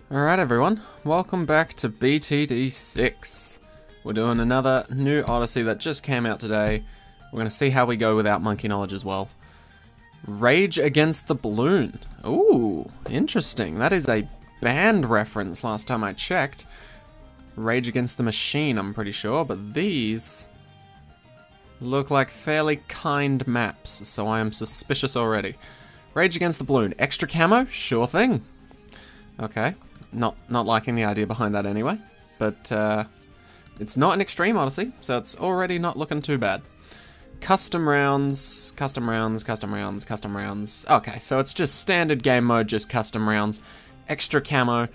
Alright everyone, welcome back to BTD6. We're doing another new Odyssey that just came out today. We're going to see how we go without monkey knowledge as well. Rage Against the Bloon. Ooh, interesting. That is a band reference last time I checked. Rage Against the Machine, I'm pretty sure, but these look like fairly kind maps, so I am suspicious already. Rage Against the Bloon. Extra camo? Sure thing. Okay. Not liking the idea behind that anyway, but it's not an extreme Odyssey, so it's already not looking too bad. Custom rounds, custom rounds, custom rounds, custom rounds. Okay, so it's just standard game mode, just custom rounds. Extra camo,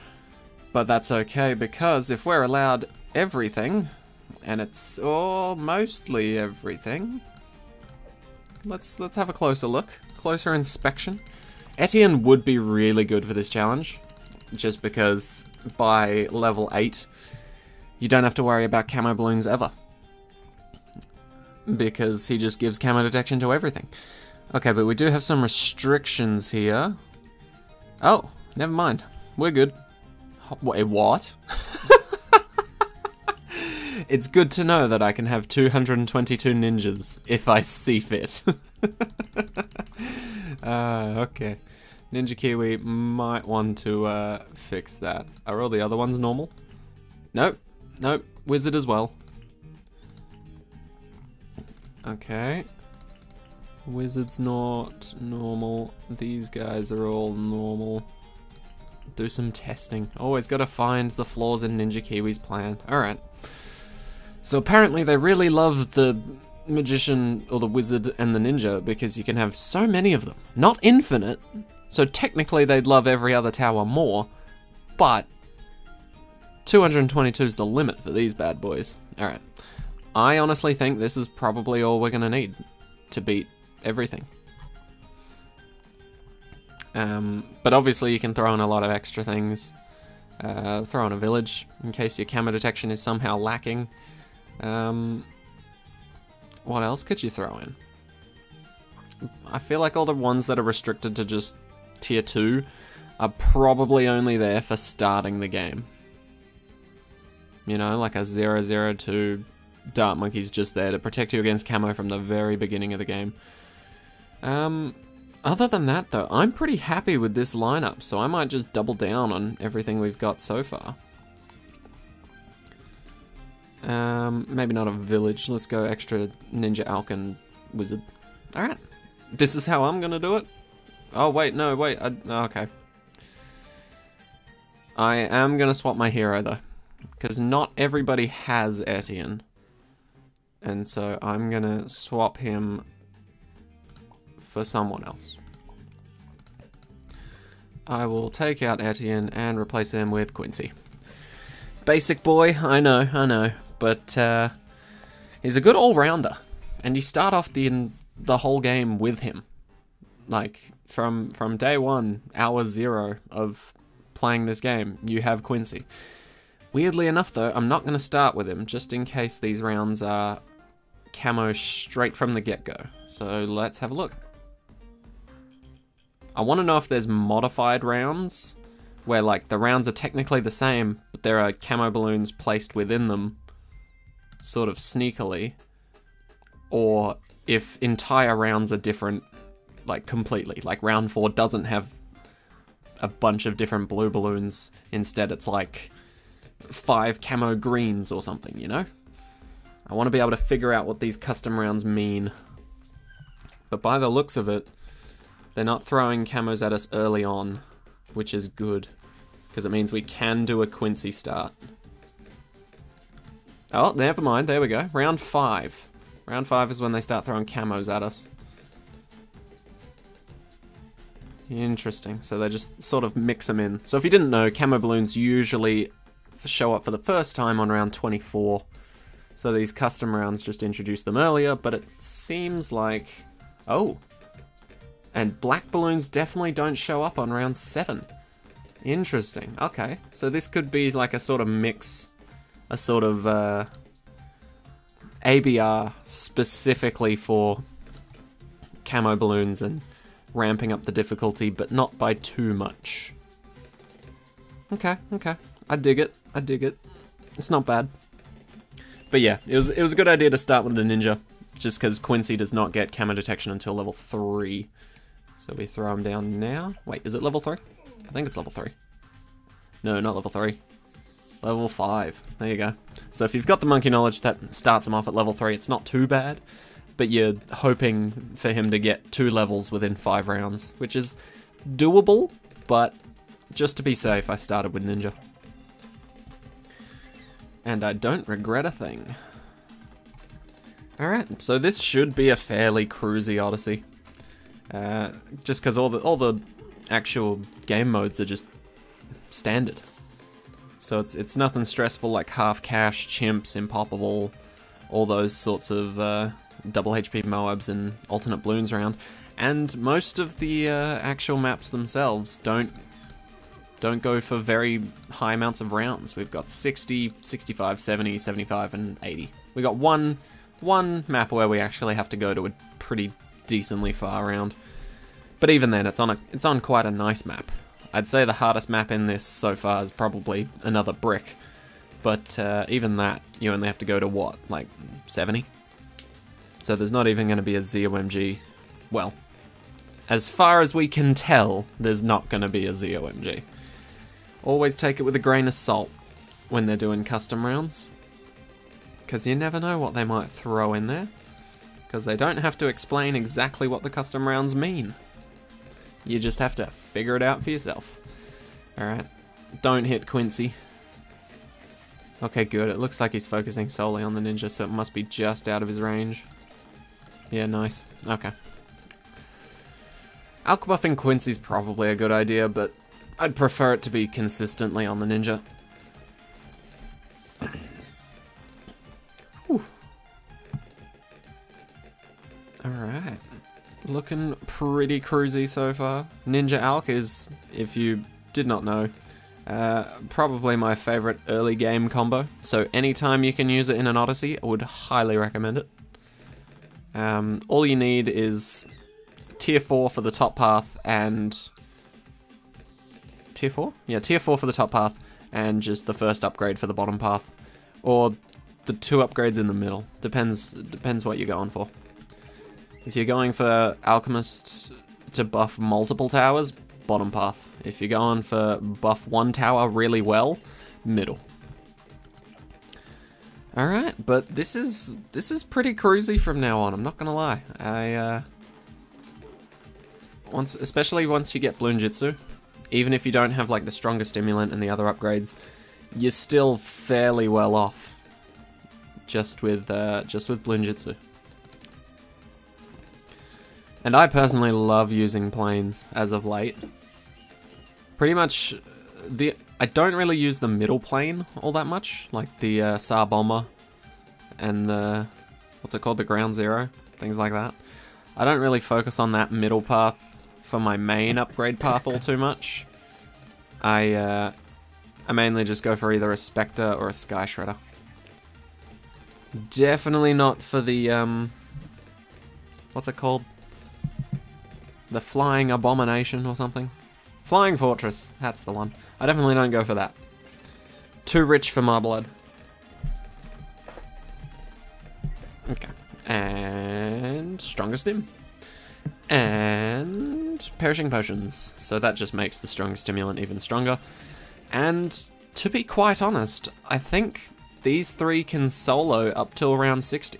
but that's okay because if we're allowed everything, and it's mostly everything, let's have a closer look, closer inspection. Etienne would be really good for this challenge. Just because by level 8, you don't have to worry about camo balloons ever. Because he just gives camo detection to everything. Okay, but we do have some restrictions here. Oh, never mind. We're good. Wait, what? It's good to know that I can have 222 ninjas if I see fit. Okay. Ninja Kiwi might want to fix that. Are all the other ones normal? Nope. Nope. Wizard as well. Okay. Wizard's not normal. These guys are all normal. Do some testing. Always gotta find the flaws in Ninja Kiwi's plan. Alright. So apparently they really love the magician or the wizard and the ninja because you can have so many of them. Not infinite. So technically they'd love every other tower more, but 222 is the limit for these bad boys. Alright. I honestly think this is probably all we're going to need to beat everything. But obviously you can throw in a lot of extra things. Throw in a village in case your camo detection is somehow lacking. What else could you throw in? I feel like all the ones that are restricted to just Tier 2 are probably only there for starting the game. You know, like a 002 Dart Monkey's just there to protect you against camo from the very beginning of the game. Other than that though, I'm pretty happy with this lineup, so I might just double down on everything we've got so far. Maybe not a village, let's go extra Ninja Alkin Wizard. Alright, this is how I'm gonna do it. Oh, wait, no, wait, okay. I am gonna swap my hero, though. Because not everybody has Etienne. And so I'm gonna swap him for someone else. I will take out Etienne and replace him with Quincy. Basic boy, I know. But he's a good all-rounder. And you start off the whole game with him. Like, from day one, hour 0 of playing this game, you have Quincy. Weirdly enough though, I'm not going to start with him, just in case these rounds are camo straight from the get-go. So let's have a look. I want to know if there's modified rounds, where like the rounds are technically the same, but there are camo balloons placed within them, sort of sneakily, or if entire rounds are different, like completely. Like round 4 doesn't have a bunch of different blue balloons. Instead it's like 5 camo greens or something, you know? I want to be able to figure out what these custom rounds mean. But by the looks of it, they're not throwing camos at us early on, which is good. Because it means we can do a Quincy start. Oh, never mind, there we go. Round 5. Round 5 is when they start throwing camos at us. Interesting, so they just sort of mix them in. So if you didn't know, camo balloons usually show up for the first time on round 24. So these custom rounds just introduced them earlier, but it seems like... Oh! And black balloons definitely don't show up on round 7. Interesting, okay. So this could be like a sort of mix, a sort of ABR specifically for camo balloons and ramping up the difficulty, but not by too much. Okay, okay. I dig it. I dig it. It's not bad. But yeah, it was a good idea to start with the ninja, just because Quincy does not get camo detection until level 3. So we throw him down now. Wait, is it level 3? I think it's level 3. No, not level 3. Level 5. There you go. So if you've got the monkey knowledge, that starts him off at level 3. It's not too bad, but you're hoping for him to get 2 levels within 5 rounds, which is doable, but just to be safe, I started with ninja. And I don't regret a thing. Alright, so this should be a fairly cruisy Odyssey. Just because all the actual game modes are just standard. So it's nothing stressful like half cash, chimps, impoppable, all those sorts of double HP Moabs and alternate bloons around. And most of the actual maps themselves don't go for very high amounts of rounds. We've got 60, 65, 70, 75, and 80. We got one map where we actually have to go to a pretty decently far round. But even then, it's on quite a nice map. I'd say the hardest map in this so far is probably another brick. But even that, you only have to go to what, like 70? So there's not even going to be a ZOMG. Well, as far as we can tell, there's not going to be a ZOMG. Always take it with a grain of salt when they're doing custom rounds, because you never know what they might throw in there, because they don't have to explain exactly what the custom rounds mean. You just have to figure it out for yourself. Alright, don't hit Quincy. Okay, good. It looks like he's focusing solely on the ninja, so it must be just out of his range. Yeah, nice. Okay. Alk buffing Quincy's probably a good idea, but I'd prefer it to be consistently on the ninja. Alright. Looking pretty cruisy so far. Ninja Alk is, if you did not know, probably my favorite early game combo. So anytime you can use it in an Odyssey, I would highly recommend it. All you need is tier 4 for the top path and... Tier 4? Yeah, tier 4 for the top path and just the first upgrade for the bottom path. Or the 2 upgrades in the middle. Depends what you're going for. If you're going for Alchemist to buff multiple towers, bottom path. If you're going for buff 1 tower really well, middle. Alright, but this is pretty cruisy from now on, I'm not gonna lie. Especially once you get Bloon Jitsu, even if you don't have like the stronger stimulant and the other upgrades, you're still fairly well off. Just with Bloon Jitsu. And I personally love using planes as of late. Pretty much, I don't really use the middle plane all that much, like the SAR Bomber and the, what's it called, the Ground Zero, things like that. I don't really focus on that middle path for my main upgrade path all too much. I mainly just go for either a Spectre or a Sky Shredder. Definitely not for the, what's it called? The Flying Abomination or something? Flying Fortress, that's the one. I definitely don't go for that. Too rich for my blood. Okay. And Strongest Stim. And Perishing Potions. So that just makes the strongest stimulant even stronger. And to be quite honest, I think these 3 can solo up till round 60.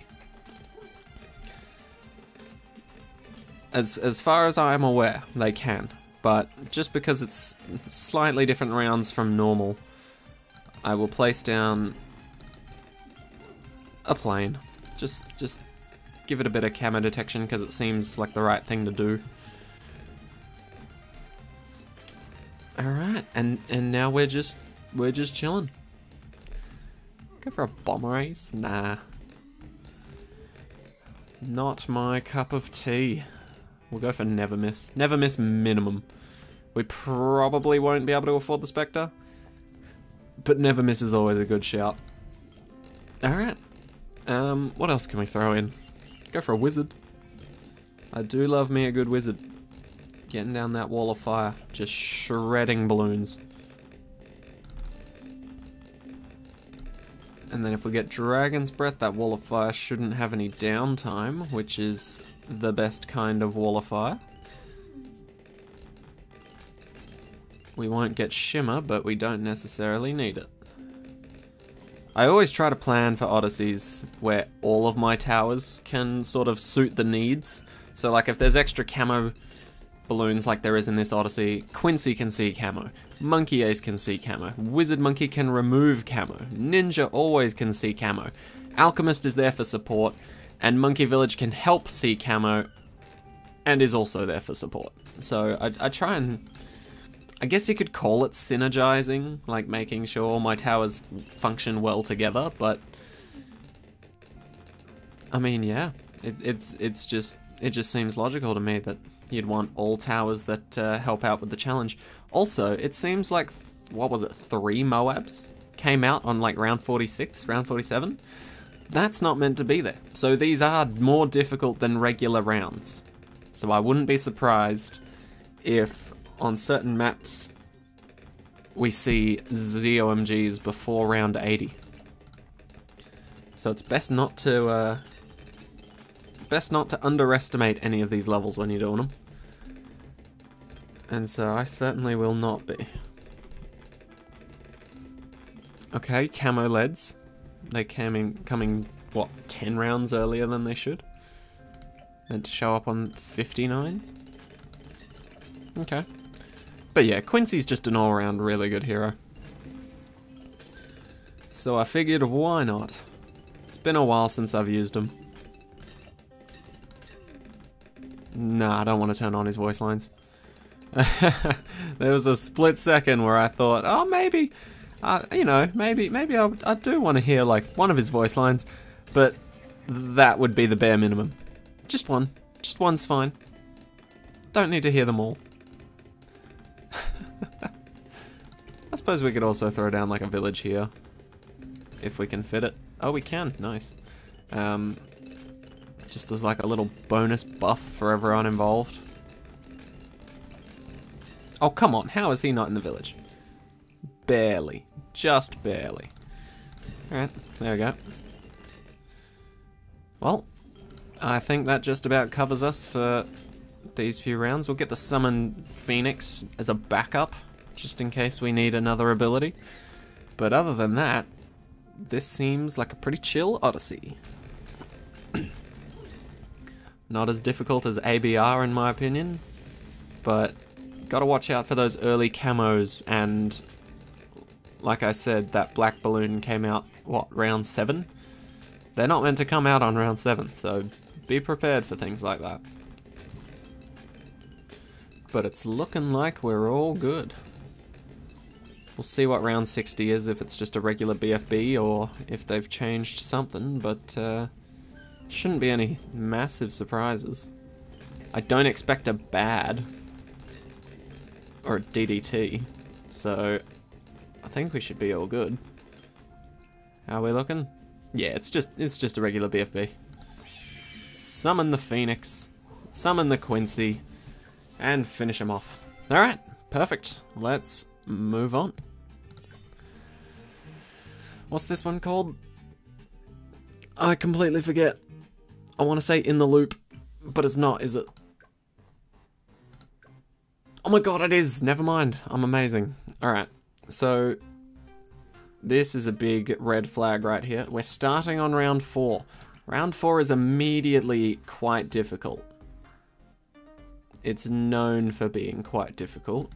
As far as I am aware, they can. But just because it's slightly different rounds from normal, I will place down a plane. Just give it a bit of camo detection because it seems like the right thing to do. Alright, and now we're just chilling. Go for a bomber ace? Nah. Not my cup of tea. We'll go for Never Miss. Never Miss minimum. We probably won't be able to afford the Spectre, but Never Miss is always a good shout. Alright. What else can we throw in? Go for a Wizard. I do love me a good Wizard. Getting down that wall of fire. Just shredding balloons. And then if we get Dragon's Breath, that Wall of Fire shouldn't have any downtime, which is the best kind of Wall of Fire. We won't get Shimmer, but we don't necessarily need it. I always try to plan for Odysseys where all of my towers can sort of suit the needs. So like if there's extra camo balloons like there is in this Odyssey, Quincy can see camo, Monkey Ace can see camo, Wizard Monkey can remove camo, Ninja always can see camo, Alchemist is there for support, and Monkey Village can help see camo and is also there for support. So I try and, I guess you could call it synergizing, like making sure all my towers function well together, but I mean, yeah, it just seems logical to me that you'd want all towers that help out with the challenge. Also, it seems like, what was it, 3 Moabs came out on like round 46, round 47? That's not meant to be there. So these are more difficult than regular rounds. So I wouldn't be surprised if on certain maps we see ZOMGs before round 80. So it's best not to underestimate any of these levels when you're doing them. And so I certainly will not be. Okay, camo leads. They coming what, 10 rounds earlier than they should? Meant to show up on 59? Okay. But yeah, Quincy's just an all-around really good hero. So I figured, why not? It's been a while since I've used him. Nah, I don't want to turn on his voice lines. There was a split second where I thought, oh, maybe, you know, maybe I do want to hear like one of his voice lines, but that would be the bare minimum. Just one. Just one's fine. Don't need to hear them all. I suppose we could also throw down like a village here, if we can fit it. Oh, we can. Nice. Just as like a little bonus buff for everyone involved. Oh, come on. How is he not in the village? Barely. Just barely. Alright, there we go. Well, I think that just about covers us for these few rounds. We'll get the Summon Phoenix as a backup, just in case we need another ability. But other than that, this seems like a pretty chill Odyssey. Not as difficult as ABR in my opinion, but gotta watch out for those early camos, and like I said, that black balloon came out, what, round 7? They're not meant to come out on round 7, so be prepared for things like that. But it's looking like we're all good. We'll see what round 60 is, if it's just a regular BFB or if they've changed something, but shouldn't be any massive surprises. I don't expect a bad or a DDT, so I think we should be all good. How are we looking? Yeah, it's just a regular BFB. Summon the Phoenix, summon the Quincy, and finish him off. Alright, perfect. Let's move on. What's this one called? I completely forget. I want to say In the Loop, but it's not, is it? Oh my god, it is! Never mind. I'm amazing. Alright, so this is a big red flag right here. We're starting on round 4. Round 4 is immediately quite difficult. It's known for being quite difficult.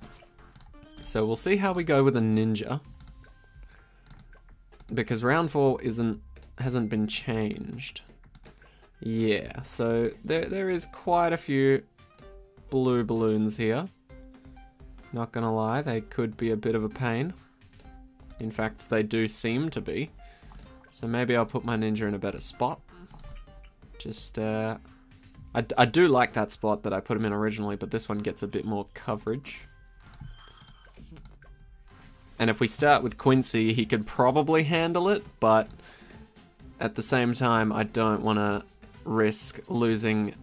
So we'll see how we go with a ninja. Because round 4 hasn't been changed. Yeah, so there is quite a few blue balloons here. Not gonna lie, they could be a bit of a pain. In fact, they do seem to be. So maybe I'll put my ninja in a better spot. Just, I do like that spot that I put him in originally, but this one gets a bit more coverage. And if we start with Quincy, he could probably handle it, but at the same time, I don't want to risk losing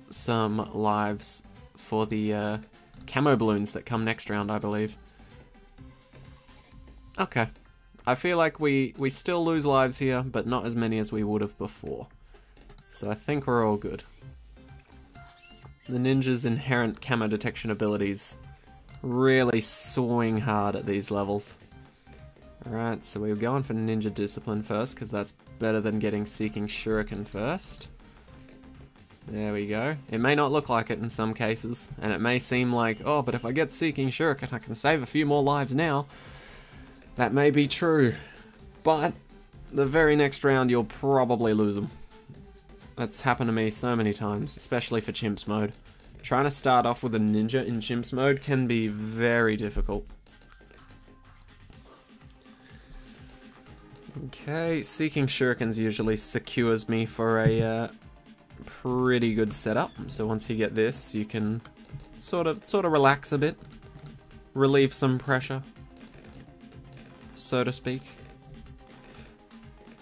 some lives for the camo balloons that come next round, I believe. Okay. I feel like we still lose lives here, but not as many as we would have before. So I think we're all good. The ninja's inherent camo detection abilities really swing hard at these levels. Alright, so we're going for Ninja Discipline first, because that's better than getting Seeking Shuriken first. There we go. It may not look like it in some cases, and it may seem like, oh, but if I get Seeking Shuriken, I can save a few more lives now. That may be true, but the very next round you'll probably lose them. That's happened to me so many times, especially for Chimps mode. Trying to start off with a ninja in Chimps mode can be very difficult. Okay, Seeking Shurikens usually secures me for a pretty good setup. So once you get this, you can sort of relax a bit, relieve some pressure, so to speak.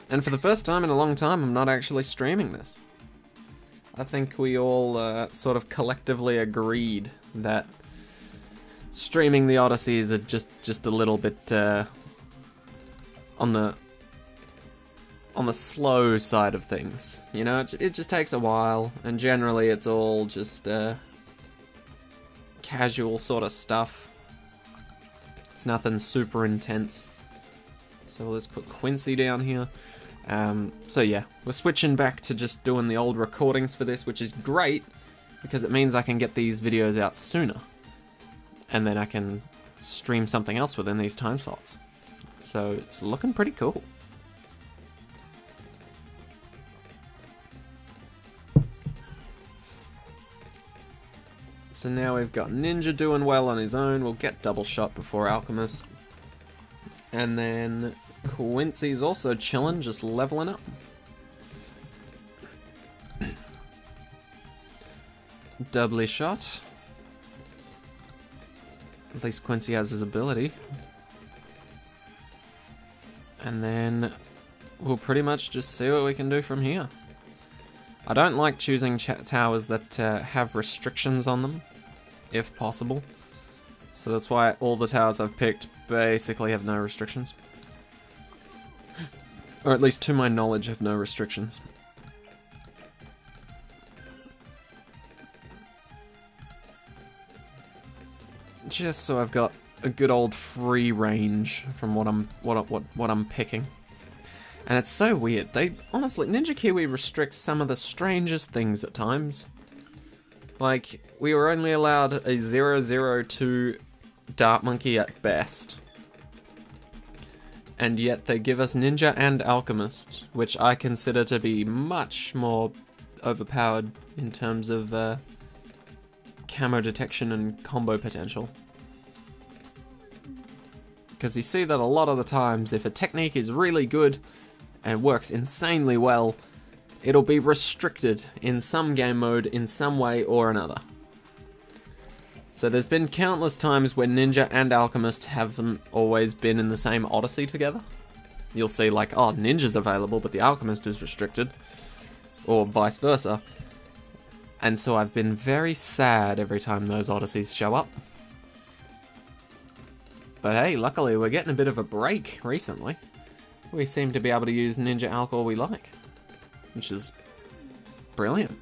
And for the first time in a long time, I'm not actually streaming this. I think we all sort of collectively agreed that streaming the Odyssey is just a little bit on the slow side of things. You know, it just takes a while, and generally it's all just casual sort of stuff. It's nothing super intense. So let's put Quincy down here. So yeah, we're switching back to just doing the old recordings for this, which is great, because it means I can get these videos out sooner. And then I can stream something else within these time slots. So it's looking pretty cool. So now we've got Ninja doing well on his own. We'll get double shot before Alchemist. And then Quincy's also chilling, just leveling up. Doubly shot. At least Quincy has his ability. And then we'll pretty much just see what we can do from here. I don't like choosing towers that have restrictions on them, if possible. So that's why all the towers I've picked basically have no restrictions. Or at least to my knowledge have no restrictions. Just so I've got a good old free range from what I'm picking. And it's so weird. They honestly, Ninja Kiwi restricts some of the strangest things at times. Like, we were only allowed a 002 Dart Monkey at best. And yet they give us Ninja and Alchemist, which I consider to be much more overpowered in terms of camo detection and combo potential. Because you see that a lot of the times, if a technique is really good and works insanely well, it'll be restricted in some game mode in some way or another. So there's been countless times when Ninja and Alchemist haven't always been in the same Odyssey together. You'll see like, oh, Ninja's available, but the Alchemist is restricted. Or vice versa. And so I've been very sad every time those Odysseys show up. But hey, luckily we're getting a bit of a break recently. We seem to be able to use Ninja Alch all we like, which is brilliant.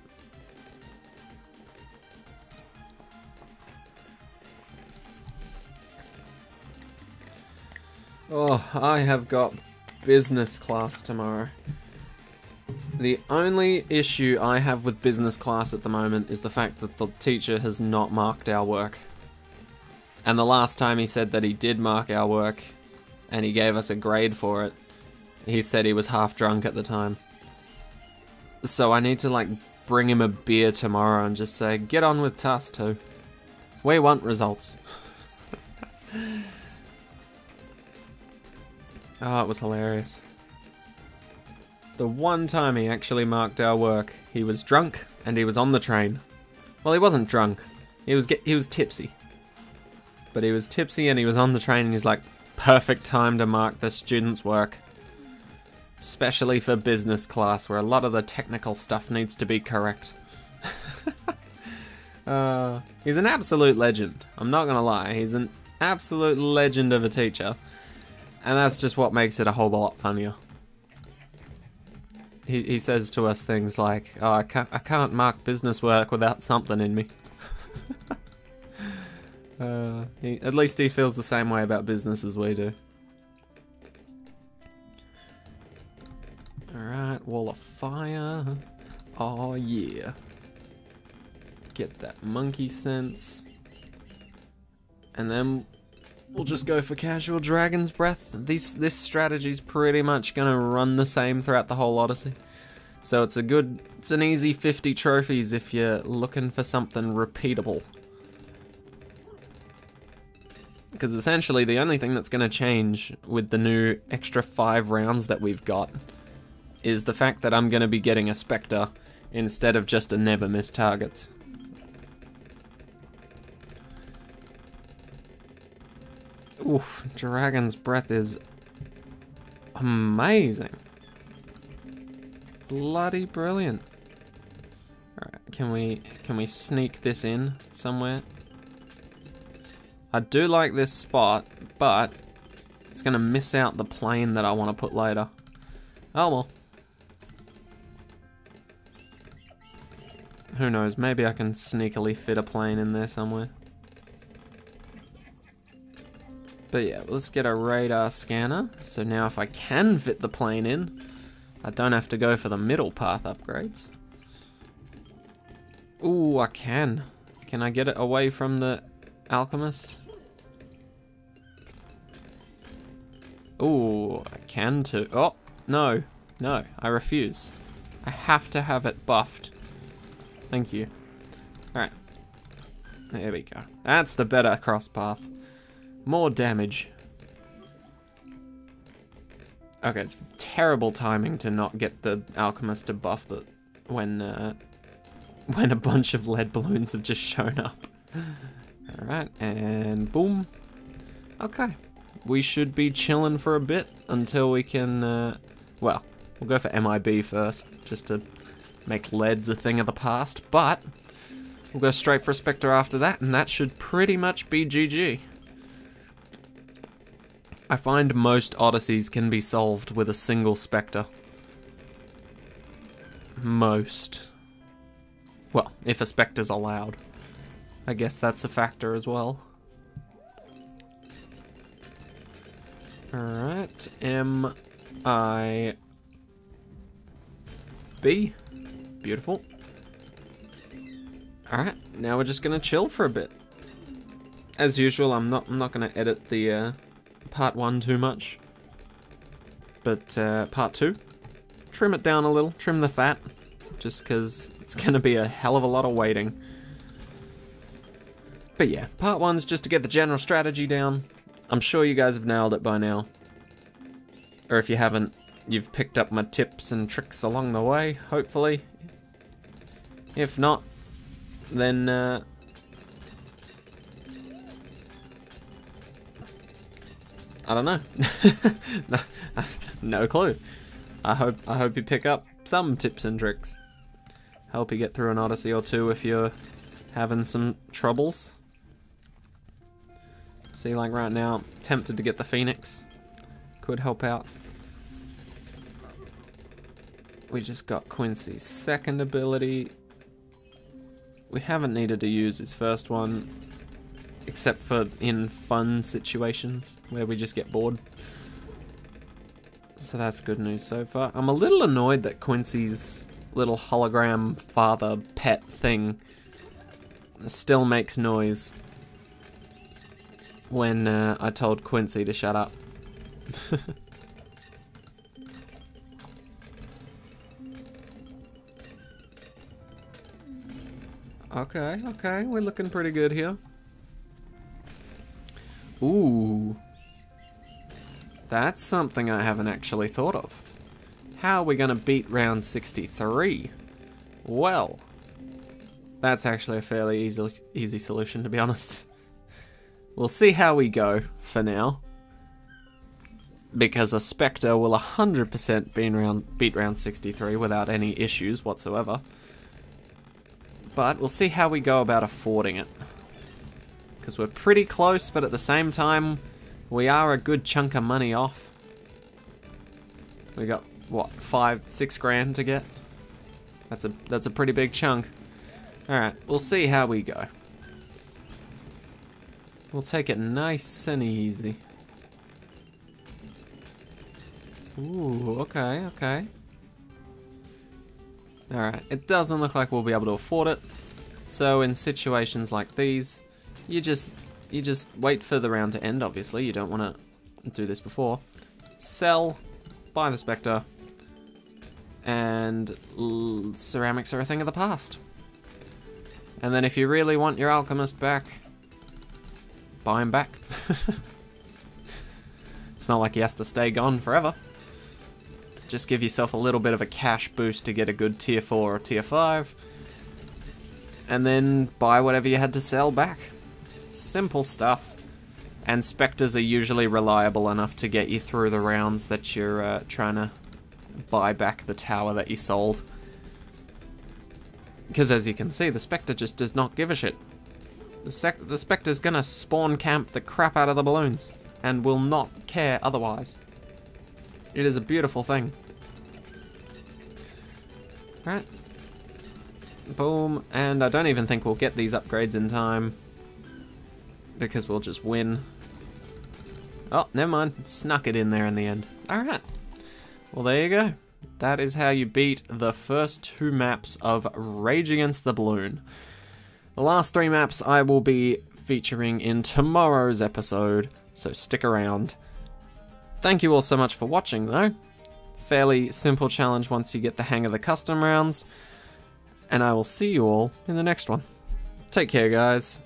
Oh, I have got business class tomorrow. The only issue I have with business class at the moment is the fact that the teacher has not marked our work. And the last time he said that he did mark our work, and he gave us a grade for it, he said he was half drunk at the time. So I need to like bring him a beer tomorrow and just say, get on with task 2. We want results. Oh, it was hilarious. The one time he actually marked our work, he was drunk and he was on the train. Well, he wasn't drunk. He was tipsy. But he was tipsy and he was on the train and he's like, perfect time to mark the students' work. Especially for business class, where a lot of the technical stuff needs to be correct. He's an absolute legend. I'm not gonna lie. He's an absolute legend of a teacher. And that's just what makes it a whole lot funnier. He says to us things like, "Oh, I can't mark business work without something in me." At least he feels the same way about business as we do. Alright, wall of fire. Oh yeah. Get that monkey sense. And then we'll just go for casual dragon's breath. This strategy's pretty much gonna run the same throughout the whole Odyssey. So it's an easy 50 trophies if you're looking for something repeatable. Because essentially the only thing that's going to change with the new extra 5 rounds that we've got is the fact that I'm going to be getting a Spectre instead of just a never miss targets. Oof, Dragon's Breath is amazing. Bloody brilliant. Alright, can we sneak this in somewhere? I do like this spot, but it's gonna miss out the plane that I want to put later. Oh well. Who knows, maybe I can sneakily fit a plane in there somewhere. But yeah, let's get a radar scanner. So now if I can fit the plane in, I don't have to go for the middle path upgrades. Ooh, I can. Can I get it away from the alchemist? Ooh, I can too. Oh, no. No, I refuse. I have to have it buffed. Thank you. Alright. There we go. That's the better cross path. More damage. Okay, it's terrible timing to not get the alchemist to buff that when a bunch of lead balloons have just shown up. Alright, and boom. Okay. We should be chilling for a bit until we can, well, we'll go for MIB first, just to make leads a thing of the past, but we'll go straight for a Spectre after that, and that should pretty much be GG. I find most Odysseys can be solved with a single Spectre. Most. Well, if a Spectre's allowed. I guess that's a factor as well. Alright, M-I-B. Beautiful. Alright, now we're just gonna chill for a bit. As usual, I'm not gonna edit the part 1 too much. But part 2, trim it down a little, trim the fat, just because it's gonna be a hell of a lot of waiting. But yeah, part 1's just to get the general strategy down. I'm sure you guys have nailed it by now. Or if you haven't, you've picked up my tips and tricks along the way, hopefully. If not, then I don't know. No clue. I hope you pick up some tips and tricks. Help you get through an Odyssey or two if you're having some troubles. See, like right now, tempted to get the Phoenix. Could help out. We just got Quincy's second ability. We haven't needed to use his first one, except for in fun situations where we just get bored. So that's good news so far. I'm a little annoyed that Quincy's little hologram father pet thing still makes noise when I told Quincy to shut up. Okay, we're looking pretty good here. Ooh. That's something I haven't actually thought of. How are we gonna beat round 63? Well, that's actually a fairly easy solution, to be honest. We'll see how we go for now, because a Spectre will 100% beat round 63 without any issues whatsoever. But we'll see how we go about affording it, because we're pretty close, but at the same time, We are a good chunk of money off. We got, what, 5-6 grand to get? That's a pretty big chunk. Alright, we'll see how we go. We'll take it nice and easy. Ooh, okay, okay. Alright, it doesn't look like we'll be able to afford it. So in situations like these, you just wait for the round to end, obviously. You don't want to do this before. Sell, buy the Spectre, and ceramics are a thing of the past. And then if you really want your alchemist back, buy him back. It's not like he has to stay gone forever. Just give yourself a little bit of a cash boost to get a good tier 4 or tier 5. And then buy whatever you had to sell back. Simple stuff. And Spectres are usually reliable enough to get you through the rounds that you're trying to buy back the tower that you sold. Because as you can see, the Spectre just does not give a shit. The Spectre's gonna spawn camp the crap out of the balloons. And will not care otherwise. It is a beautiful thing. Right. Boom. And I don't even think we'll get these upgrades in time. Because we'll just win. Oh, never mind. Snuck it in there in the end. Alright. Well, there you go. That is how you beat the first 2 maps of Rage Against the Bloon. The last 3 maps I will be featuring in tomorrow's episode, so stick around. Thank you all so much for watching, though. Fairly simple challenge once you get the hang of the custom rounds. And I will see you all in the next one. Take care, guys.